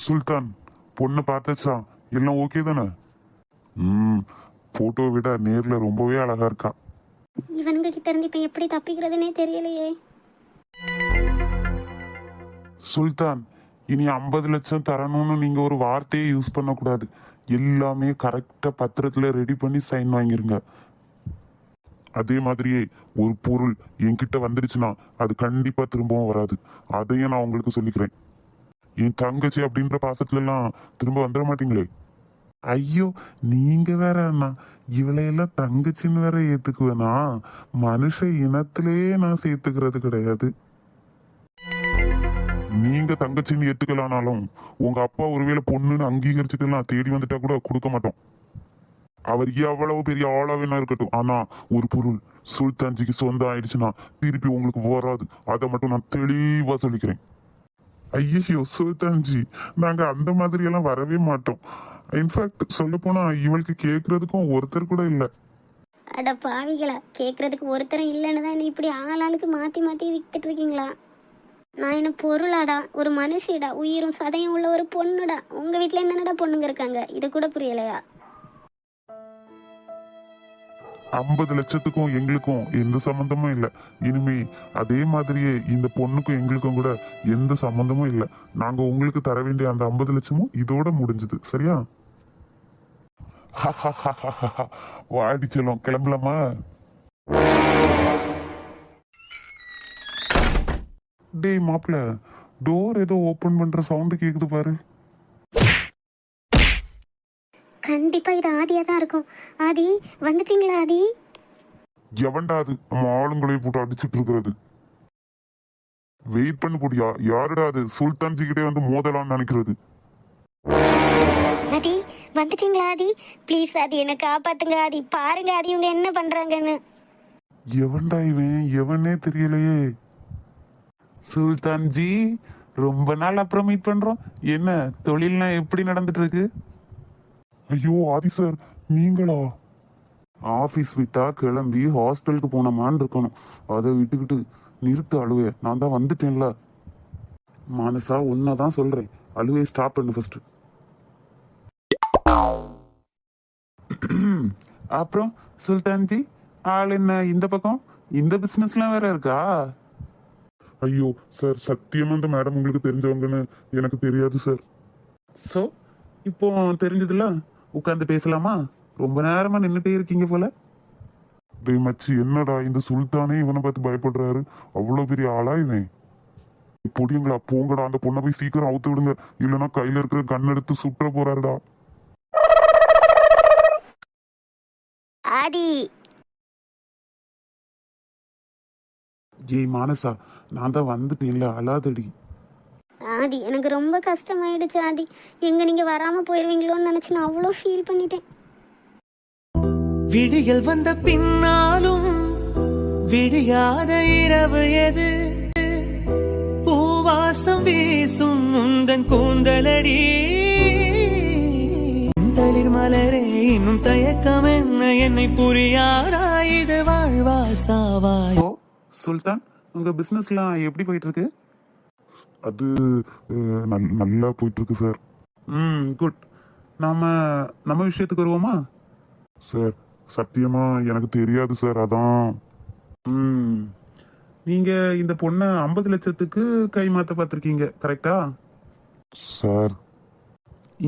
சுல்தான், பொண்ணை பார்த்தாச்சா? எல்லாம் ஓகே தானே? ம். போட்டோ விட நேர்ல ரொம்பவே அழகா இருக்கா. இவனுங்க கிட்ட இருந்து இப்ப எப்படி தப்பிக்கிறதுனே தெரியலையே. சுல்தான், இனி 50 லட்சம் தரணும்னு நீங்க ஒரு வார்த்தையை யூஸ் பண்ணக்கூடாது. எல்லாமே கரெக்டா பத்திரத்துல ரெடி பண்ணி சைன் வாங்கிருங்க. அதே மாதிரியே ஒரு பொருள் என்கிட்ட வந்துடுச்சுன்னா அது கண்டிப்பா திரும்பவும் வராது. அதையும் நான் உங்களுக்கு சொல்லிக்கிறேன். என் தங்கச்சி அப்படின்ற பாசத்துல எல்லாம் திரும்ப வந்துட மாட்டீங்களே. ஐயோ, நீங்க வேற அண்ணா, இவளையெல்லாம் தங்கச்சின்னு வேற ஏத்துக்குவேனா? மனுஷ இனத்திலேயே நான் சேர்த்துக்கிறது கிடையாது. நீங்க தங்கச்சின்னு ஏத்துக்கலானாலும் உங்க அப்பா ஒருவேளை பொண்ணுன்னு அங்கீகரிச்சுட்டு எல்லாம் தேடி வந்துட்டா கூட கொடுக்க மாட்டோம். அவர் எவ்வளவு பெரிய ஆளா வேணா இருக்கட்டும், ஆனா ஒரு பொருள் சுல்தான்ஜிக்கு சொந்தம் ஆயிடுச்சுன்னா திருப்பி உங்களுக்கு வராது. அதை மட்டும் நான் தெளிவா சொல்லிக்கிறேன். ஐயோ சுல்தான்ஜி, நாங்க அந்த மாதிரி எல்லாம் வரவே மாட்டோம். இன்ஃபேக்ட் சொல்ல போனா இவளுக்கு கேக்குறதுக்கும் ஒருத்தர் கூட இல்ல. அட பாவிகளா, கேட்கறதுக்கு ஒருத்தரும் இல்லைன்னு தான் என்ன இப்படி ஆளாளுக்கு மாத்தி மாத்தி வித்துட்டு இருக்கீங்களா? நான் என்ன பொருளாடா? ஒரு மனுஷிடா, உயிரும் சதையும் உள்ள ஒரு பொண்ணுடா. உங்க வீட்டுல என்னடா பொண்ணுங்க இருக்காங்க? இது கூட புரியலையா? 50 லட்சத்துக்கும் எங்களுக்கும் எந்த சம்பந்தமும் இல்லை. இனிமே அதே மாதிரியே இந்த பொண்ணுக்கும் எங்களுக்கும் கூட எந்த சம்பந்தமும் இல்லை. நாங்க உங்களுக்கு தர வேண்டிய அந்த 50 லட்சமும் இதோட முடிஞ்சது. சரியா? வாடி செல்லும், கிளம்பலாமா? டேய் மாப்பிள்ள, டோர் ஏதோ ஓபன் பண்ற சவுண்ட் கேக்குது பாரு. கண்டிப்பா இது ஆதியா தான் இருக்கும். ஆதி, வந்துட்டீங்களா ஆதி? எவன்டா அது நம்ம ஆளுங்களை போட்டு அடிச்சிட்டு இருக்கிறது? வெயிட் பண்ணு போடியா. யாருடா அது? சுல்தான்ஜி கிட்டே வந்து மோதலான்னு நினைக்கிறது. ஆதி, வந்துட்டீங்களா ஆதி? ப்ளீஸ் ஆதி, என்ன காப்பாத்துங்க ஆதி. பாருங்க ஆதி, இவங்க என்ன பண்றாங்கன்னு. எவன்டா இவன்? எவனே தெரியலையே. சுல்தான்ஜி, ரொம்ப நாள் அப்புறம் மீட் பண்றோம். என்ன தொழில்லாம் எப்படி நடந்துட்டு இருக்கு? ஐயோ ஆதி சார், நீங்களா? ஆபீஸ் விட்டா கிளம்பி ஹாஸ்டலுக்கு போனமான்னு இருக்கணும். அதை விட்டுக்கிட்டு நிறுத்து அழுவே. நான் தான் வந்துட்டேன்ல. மனசா ஒன்னதான் சொல்றேன், அழுவே ஸ்டாப் பண்ணு ஃபர்ஸ்ட். அப்புறம் சுல்தான்ஜி, ஆள் என்ன இந்த பக்கம்? இந்த பிசினஸ்லாம் வேற இருக்கா? ஐயோ சார், சத்தியமா இந்த மேடம் உங்களுக்கு தெரிஞ்சவங்கன்னு எனக்கு தெரியாது சார். சோ இப்போ தெரிஞ்சதுல உட்காந்து பேசலாமா? ரொம்ப நேரமா நின்னுட்டே இருக்கீங்க போல. டேய் மச்சி, என்னடா இந்த சுல்தானே இவனை பார்த்து பயப்படுறாரு? அவ்வளவு பெரிய ஆளா இவன்? பொடியங்களா, போங்கடா, அந்த பொண்ணை போய் சீக்கிரம் அவுத்து விடுங்க, இல்லைன்னா கையில இருக்கிற கண் எடுத்து சுற்ற போறாருடா. ஆதி, ஏய் மானசா, நான் தான் வந்துட்டேன்ல, அழாதடி. ஆதி, எனக்கு ரொம்ப கஷ்டமாயிடுச்சு ஆதி. எங்க நீங்க வராம போயிருவீங்களோன்னு நினைச்சு நான் அவ்வளோ ஃபீல் பண்ணிட்டேன். விழிகள் வந்த பின்னாலும் விழியாத இரவு எது? பூவாசம் வீசும் உந்தன் கூந்தலடி. தளிர் மலரே, இன்னும் தயக்கம் என்ன? என்னை புரியாதா? இது வாழ்வா சாவா? சுல்தான், உங்க பிசினஸ்லாம் எப்படி போயிட்டு இருக்கு? அது நல்லா போயிட்டு இருக்கு சார். குட். நம்ம விஷயத்துக்கு வருவோமா? சார் சத்தியமா எனக்கு தெரியாது சார், அதான். நீங்க இந்த பொண்ணை 50 லட்சத்துக்கு கை மாத்த பார்த்திருக்கீங்க, கரெக்டா? சார்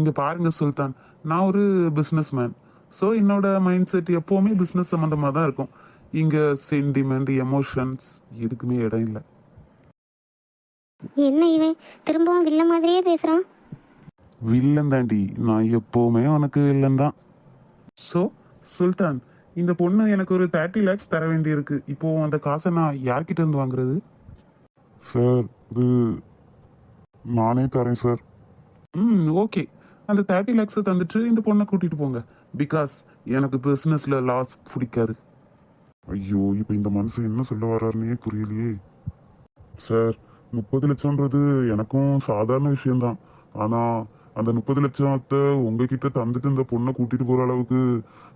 இங்க பாருங்க சுல்தான், நான் ஒரு பிசினஸ் மேன். ஸோ என்னோட மைண்ட் செட் எப்பவுமே பிசினஸ் சம்பந்தமா தான் இருக்கும். இங்க சென்டிமெண்ட், எமோஷன்ஸ் எதுக்குமே இடம் இல்லை. என்ன இவன் திரும்பவும் வில்ல மாதிரியே பேசுறான்? வில்லன் தாண்டி, நான் எப்பவுமே உனக்கு வில்லன் தான். ஸோ சுல்தான், இந்த பொண்ணு எனக்கு ஒரு 30 lakhs தர வேண்டி இருக்கு. இப்போ அந்த காசை நான் யார்கிட்ட இருந்து வாங்குறது? சார் இது நானே தரேன் சார். ஓகே, அந்த 30 lakhs தந்துட்டு இந்த பொண்ணை கூட்டிட்டு போங்க. பிகாஸ் எனக்கு பிசினஸ்ல லாஸ் பிடிக்காது. ஐயோ, இப்போ இந்த மனுஷன் என்ன சொல்ல வர்றாருன்னே புரியலையே. சார் 30 லட்சம்ன்றது எனக்கும் சாதாரண விஷயம்தான். ஆனா அந்த 30 லட்சத்தை உங்ககிட்ட தந்துட்டு இந்த பொண்ணை கூட்டிட்டு போற அளவுக்கு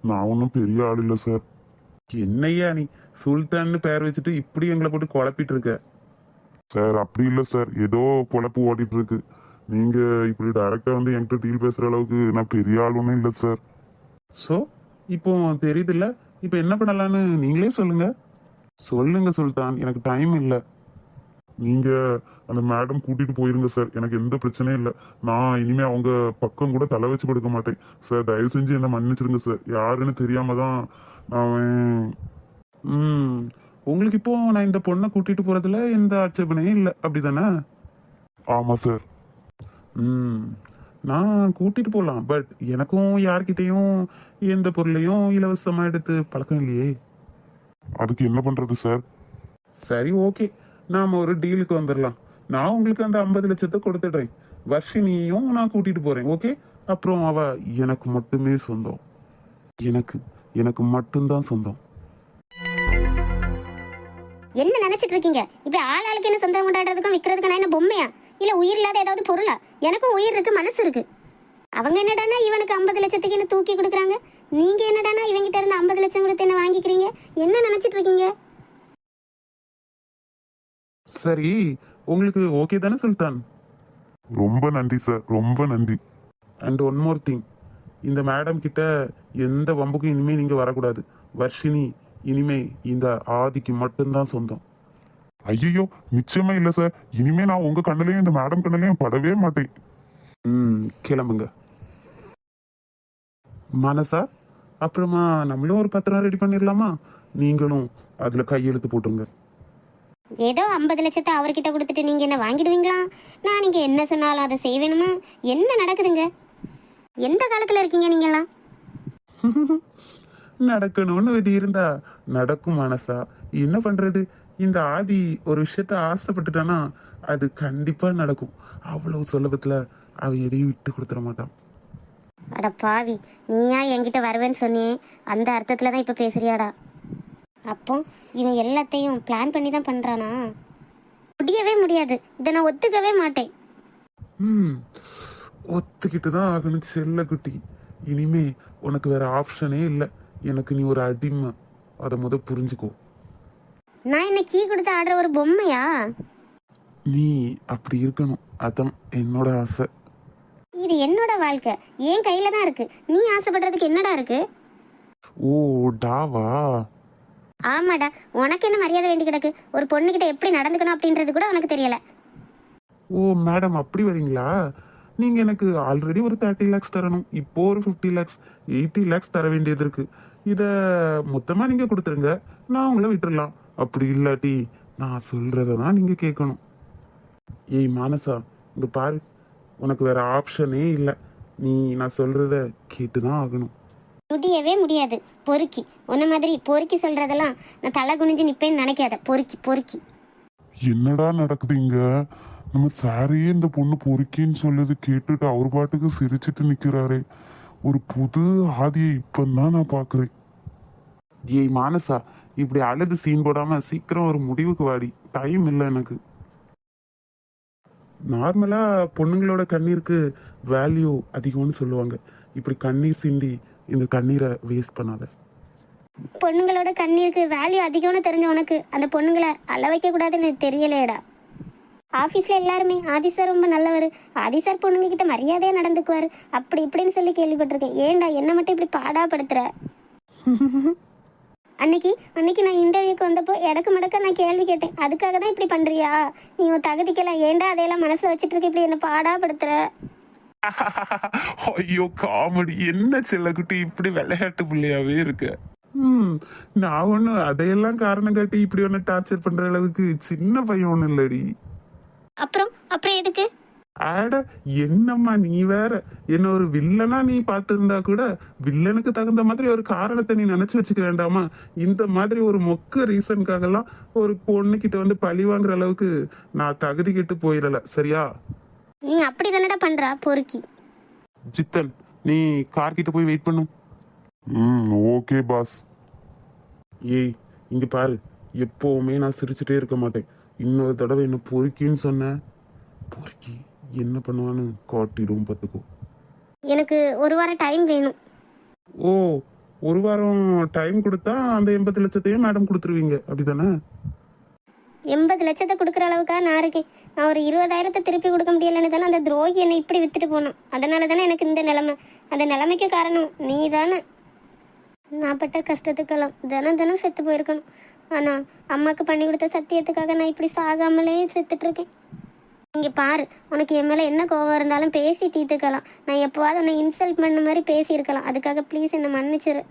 நான் ஒன்றும் பெரிய ஆள் இல்லை சார். என்னையா நீ சுல்தான்னு பேர் வச்சுட்டு இப்படி எங்களை போட்டு குழப்பிட்டு இருக்க? சார் அப்படி இல்லை சார், ஏதோ பொழப்பு ஓடிட்டு இருக்கு. நீங்க இப்படி டைரக்டா வந்து என்கிட்ட டீல் பேசுற அளவுக்கு நான் பெரிய ஆள் ஒன்றும் இல்லை சார். ஸோ இப்போ தெரியுதுல்ல, இப்போ என்ன பண்ணலான்னு நீங்களே சொல்லுங்க. சொல்லுங்க சுல்தான், எனக்கு டைம் இல்லை. நீங்க அந்த மேடம் கூட்டிட்டு போயிருங்க சார், எனக்கு எந்த பிரச்சனையும் இல்லை. நான் இனிமே அவங்க பக்கம் கூட தலை வச்சு கொடுக்க மாட்டேன் சார். தயவு செஞ்சு என்ன மன்னிச்சிடுங்க சார், யாருன்னு தெரியாம தான் நான். உங்களுக்கு இப்போ நான் இந்த பொண்ணை கூட்டிட்டு போறதுல எந்த ஆட்சேபனையும் இல்லை, அப்படிதானே? ஆமா சார். நான் கூட்டிட்டு போகலாம், பட் எனக்கும் யார்கிட்டையும் எந்த பொருளையும் இலவசமா எடுத்து பழக்கம் இல்லையே. அதுக்கு என்ன பண்றது சார்? சரி, ஓகே, நாம ஒரு டீலுக்கு வந்துடலாம். நான் உங்களுக்கு அந்த 50 லட்சத்தை கொடுத்துடுறேன். வர்ஷினியையும் நான் கூட்டிட்டு போறேன், ஓகே? அப்புறம் அவ எனக்கு மட்டுமே சொந்தம். எனக்கு மட்டும்தான் சொந்தம். என்ன நினைச்சிட்டு இருக்கீங்க? இப்படி ஆளுக்கு என்ன சொந்தம் கொண்டாடுறதுக்கும் விற்கிறதுக்கு நான் என்ன பொம்மையா? இல்ல உயிர் இல்லாத ஏதாவது பொருளா? எனக்கும் உயிர் இருக்கு, மனசு இருக்கு. அவங்க என்னடானா இவனுக்கு 50 லட்சத்துக்கு என்ன தூக்கி கொடுக்குறாங்க, நீங்க என்னடானா இவங்கிட்ட இருந்து 50 லட்சம் கொடுத்து என்ன வாங்கிக்கிறீங்க? என்ன நினைச்சிட்டு இருக்கீங்க? சரி, உங்களுக்கு ஓகே தானே சுல்தான்? ரொம்ப நன்றி சார், ரொம்ப நன்றி. அண்ட் ஒன் மோர் திங், இந்த மேடம் கிட்ட எந்த வம்புக்கும் இனிமே நீங்க வரக்கூடாது. வர்ஷினி இனிமே இந்த ஆதிக்கு மட்டும்தான் சொந்தம். ஐயோ, நிச்சயமா இல்ல சார். இனிமே நான் உங்க கண்ணுலயும் இந்த மேடம் கண்ணுலயும் படவே மாட்டேன். கிளம்புங்க. மனசா, அப்புறமா நம்மளும் ஒரு பத்திரம் ரெடி பண்ணிடலாமா? நீங்களும் அதுல கையெழுத்து போட்டுங்க. ஏதோ 50 லட்சத்தை அவர்கிட்ட கொடுத்துட்டு நீங்க என்ன வாங்கிடுவீங்களா? நான் நீங்க என்ன சொன்னாலும் அதை செய்வேணுமா? என்ன நடக்குதுங்க? எந்த காலத்துல இருக்கீங்க நீங்கெல்லாம்? நடக்கணும்னு விதி இருந்தா நடக்கும் மனசா. என்ன பண்றது, இந்த ஆதி ஒரு விஷயத்த ஆசைப்பட்டுட்டானா அது கண்டிப்பா நடக்கும். அவ்வளவு சுலபத்துல அவ எதையும் விட்டு கொடுத்துட மாட்டான். அட பாவி, நீயா என்கிட்ட வருவேன்னு சொன்னியே, அந்த அர்த்தத்துல தான் இப்ப பேசுறியாடா? அப்போ இவன் எல்லாத்தையும் பிளான் பண்ணி தான் பண்றானா? முடியவே முடியாது, இதை நான் ஒத்துக்கவே மாட்டேன். ஒத்துக்கிட்டு தான் ஆகணும் செல்ல குட்டி. இனிமே உனக்கு வேற ஆப்ஷனே இல்லை. எனக்கு நீ ஒரு அடிமை, அதை புரிஞ்சுக்கோ. நான் என்ன கீ கொடுத்து ஆடுற ஒரு பொம்மையா? நீ அப்படி இருக்கணும், அதான் என்னோட ஆசை. இது என்னோட வாழ்க்கை, என் கையில தான் இருக்கு. நீ ஆசைப்படுறதுக்கு என்னடா இருக்கு? ஓ டாவா? ஆமாடா, உனக்கு என்ன மரியாதை வேண்டி கிடக்கு? ஒரு பொண்ணுகிட்ட எப்படி நடந்துக்கணும் அப்படின்றது கூட உனக்கு தெரியல. ஓ மேடம், அப்படி வரீங்களா? நீங்க எனக்கு ஆல்ரெடி ஒரு 30 lakhs தரணும். இப்போ ஒரு 50 lakhs 80 lakhs தர வேண்டியது இருக்கு. இத மொத்தமா நீங்க கொடுத்துருங்க, நான் உங்களை விட்டுறலாம். அப்படி இல்லாட்டி நான் சொல்றதான் நீங்க கேட்கணும். ஏய் மானசா, இங்க பாரு, உனக்கு வேற ஆப்ஷனே இல்லை. நீ நான் சொல்றத கேட்டுதான் ஆகணும். முடியவே முடியாது பொறுக்கி. உன்ன மாதிரி பொறுக்கி சொல்றதெல்லாம் நான் தலை குனிஞ்சு நிப்பேன்னு நினைக்காத. பொறுக்கி பொறுக்கி. என்னடா நடக்குது இங்க? நம்ம சாரியே இந்த பொண்ணு பொறுக்கின்னு சொல்லுது கேட்டுட்டு அவர் பாட்டுக்கு சிரிச்சிட்டு நிக்கிறாரே. ஒரு புது ஆதியை இப்பதான் நான் பாக்குறேன். ஏய் மானசா, இப்படி அழுது சீன் போடாம சீக்கிரம் ஒரு முடிவுக்கு வாடி. டைம் இல்லை எனக்கு. நார்மலா பொண்ணுங்களோட கண்ணீருக்கு வேல்யூ அதிகம்னு சொல்லுவாங்க. இப்படி கண்ணீர் சிந்தி இந்த கண்ணீரை வேஸ்ட் பண்ணாத. பொண்ணுங்களோட கண்ணீருக்கு வேல்யூ அதிகம்னு தெரிஞ்ச உனக்கு அந்த பொண்ணுங்களை அழ வைக்க கூடாதுன்னு தெரியலையடா. ஆஃபீஸில் எல்லாருமே ஆதி சார் ரொம்ப நல்லவர், ஆதி சார் பொண்ணுங்க கிட்ட மரியாதையாக நடந்துக்குவார், அப்படி இப்படின்னு சொல்லி கேள்விப்பட்டிருக்கேன். ஏன்டா என்ன மட்டும் இப்படி பாடாப்படுத்துற? அன்னைக்கு நான் இன்டர்வியூக்கு வந்தப்போ இடக்கு மடக்க நான் கேள்வி கேட்டேன். அதுக்காக தான் இப்படி பண்ணுறியா? நீ உன் தகுதிக்கெல்லாம் ஏன்டா அதையெல்லாம் மனசில் வச்சுட்டு இருக்க, இப்படி என்ன பாடாப்படுத்துற? ஐயோ காமெடி. என்ன செல்லக்குட்டி இப்படி விளையாட்டு பிள்ளையாவே இருக்கு. நான் ஒண்ணு அதையெல்லாம் காரணம் காட்டி இப்படி ஒண்ணு டார்ச்சர் பண்ற அளவுக்கு சின்ன பையன் ஒண்ணு இல்லடி. அப்புறம் எதுக்கு? ஆட என்னம்மா நீ வேற, என்ன ஒரு வில்லனா நீ பார்த்திருந்தா கூட வில்லனுக்கு தகுந்த மாதிரி ஒரு காரணத்தை நீ நினைச்சு வச்சுக்க வேண்டாமா? இந்த மாதிரி ஒரு மொக்க ரீசனுக்காக எல்லாம் ஒரு பொண்ணுகிட்ட வந்து பழி வாங்குற அளவுக்கு நான் தகுதி கெட்டு போயிடல, சரியா? நீ அப்படி தானடா பண்றா பொறுக்கி. ஜித்தன், நீ கார் கிட்ட போய் வெயிட் பண்ணு. Okay pass. ஏய் இங்க பாரு, எப்பவுமே நான் சிரிச்சுட்டே இருக்க மாட்டேன். இன்னொரு தடவை என்ன பொறுக்கின்னு சொன்ன, பொறுக்கி என்ன பண்ணுவான்னு காட்டிடும் பார்த்துக்கோ. எனக்கு ஒரு வாரம் டைம் வேணும். ஓ, ஒரு வாரம் டைம் கொடுத்தா அந்த 80 லட்சத்தையும் மேடம் கொடுத்துருவீங்க, அப்படிதானே? 80 லட்சத்தை கொடுக்குற அளவுக்கா நான் இருக்கேன். நான் ஒரு 20,000 திருப்பி கொடுக்க முடியலன்னு தானே அந்த துரோகி என்னை இப்படி வித்துட்டு போனான். அதனால தானே எனக்கு இந்த நிலைமை. அந்த நிலைமைக்கு காரணம் நீ தானே. நான் பட்ட கஷ்டத்துக்கெல்லாம் தினம் செத்து போயிருக்கணும். ஆனால் அம்மாவுக்கு பண்ணி கொடுத்த சத்தியத்துக்காக நான் இப்படி சாகாமலே செத்துட்ருக்கேன். இங்கே பாரு, உனக்கு என் மேலே என்ன கோவம் இருந்தாலும் பேசி தீர்த்துக்கலாம். நான் எப்போவாவது உன்னை இன்சல்ட் பண்ண மாதிரி பேசியிருக்கலாம். அதுக்காக ப்ளீஸ் என்னை மன்னிச்சிரு.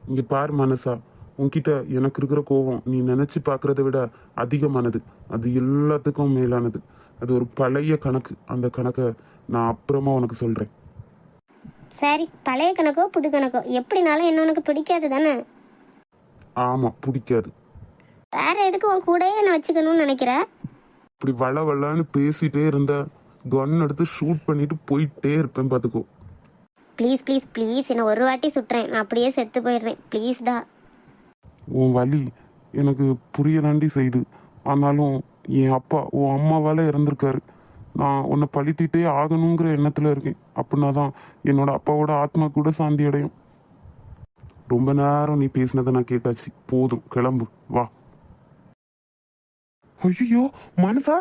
இங்க பாரு மனசா, உன்கிட்ட எனக்கு இருக்கிற கோபம் நீ நினைச்சு பார்க்கறத விட அதிகமானது. அது எல்லாத்துக்கும் மேலானது. அது ஒரு பழைய கணக்கு. அந்த கணக்கை நான் அப்புறமா உனக்கு சொல்றேன். சரி, பழைய கணக்கோ புது கணக்கோ எப்படினாலும் என்ன உனக்கு பிடிக்காது தானே? ஆமா, பிடிக்காது. வேற எதுக்கு உன் கூடயே என்ன வச்சுக்கணும்னு நினைக்கிற? இப்படி வளன்னு பேசிட்டே இருந்த கன் எடுத்து ஷூட் பண்ணிட்டு போயிட்டே இருப்பேன் பார்த்துக்கோ. ப்ளீஸ் ப்ளீஸ் ப்ளீஸ், என்னை ஒரு வாட்டி சுட்டுறேன், நான் அப்படியே செத்து போயிடுறேன். ப்ளீஸ்டா. உன் வலி எனக்கு புரியதாண்டி செய்யுது. ஆனாலும் என் அப்பா உன் அம்மாவால இறந்துருக்காரு. நான் உன்னை பழித்திட்டே ஆகணுங்கிற எண்ணத்துல இருக்கேன். அப்படின்னா தான் என்னோட அப்பாவோட ஆத்மா கூட சாந்தி அடையும். ரொம்ப நேரம் நீ பேசினதை நான் கேட்டாச்சு. போதும், கிளம்பு, வா. ஐயோ மனசா,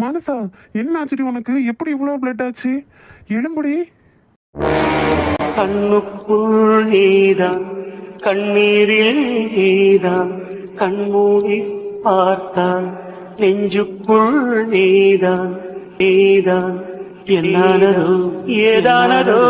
மனசா என்ன ஆச்சுடி உனக்கு? எப்படி இவ்வளவு பிளட் ஆச்சு? எழும்புடி. கண்ணுக்குள் நீதான், கண்ணீரில் நீதான், கண்மூடி பார்த்தான் நெஞ்சுக்குள் நீதான், நீதான். என்னானதோ ஏதானதோ